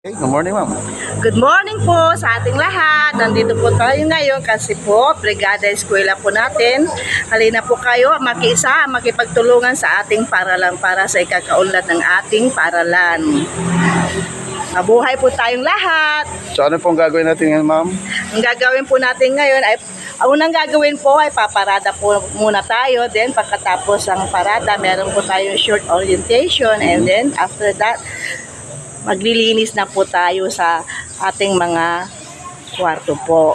Good morning, ma'am. Good morning po sa ating lahat. Nandito po tayo ngayon kasi po, Brigada Eskwela po natin. Halina po kayo makiisa, makipagtulungan sa ating paralan para sa ikakaunlad ng ating paralan. Mabuhay po tayong lahat. So ano pong gagawin natin ngayon, ma'am? Ang gagawin po natin ngayon ay, unang gagawin po ay paparada po muna tayo. Then pagkatapos ang parada, meron po tayong short orientation. And then after that, maglilinis na po tayo sa ating mga kwarto po.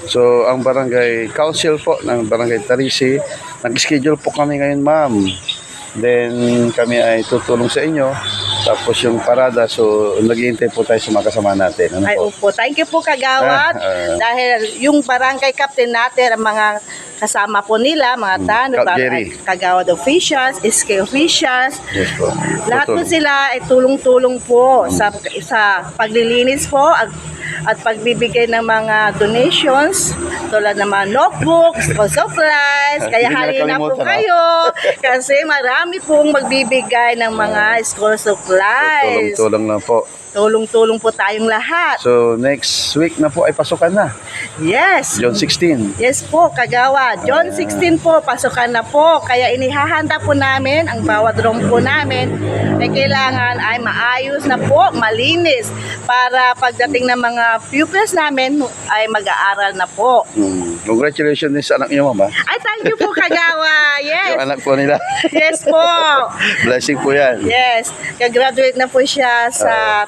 So ang barangay council po ng barangay Tarisi, nag-schedule po kami ngayon, ma'am. Then kami ay tutulong sa inyo. Tapos yung parada, so naghihintay po tayo sa mga kasama natin. Ano Ay, po? opo. Thank you po, Kagawad. Dahil yung barangay captain natin, ang mga kasama po nila, mga tanod, Jerry. Kagawad officials, SK officials, Yes po. lahat po Tutulong. sila ay tulong-tulong po sa paglilinis po at pagbibigay ng mga donations tulad ng mga notebooks, school supplies. Kaya Hindi halina po nakalimutan, kayo kasi marami pong magbibigay ng mga school supplies. Tulong-tulong lang po. Tulong-tulong po tayong lahat. So next week na po ay pasukan na. Yes. John 16. Yes po, Kagawa. John 16 po, pasukan na po. Kaya inihahanda po namin, ang bawat room po namin, ay kailangan ay maayos na po, malinis, para pagdating ng mga pupils namin ay mag-aaral na po. Congratulations din sa anak niyo, ma'am. Ay, thank you po, Kagawa. Yung Yes. anak po nila. Yes po. Blessing po yan. Yes. Kag-graduate na po siya sa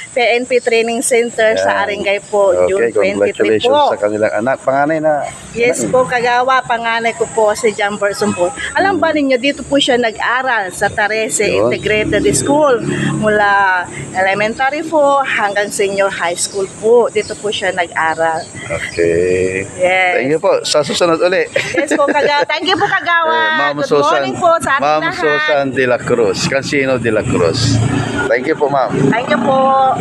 PNP Training Center sa Yan. Arengay po, June Okay, 23 congratulations po. sa kanilang anak. Panganay na. Yes po, Kagawa, panganay ko po si John Berson po. Alam ba ninyo, dito po siya nag-aral sa Tarese Yun. Integrated School mula elementary po hanggang senior high school po. Dito po siya nag-aral. Okay. Yes. Thank you po. Sa susunod uli. Yes po, Kagawa. Thank you po, Kagawa. Good morning po sa ating Ma'am lahat. Susan de la Cruz. Cansino de la Cruz. Thank you po, ma'am. Thank you po.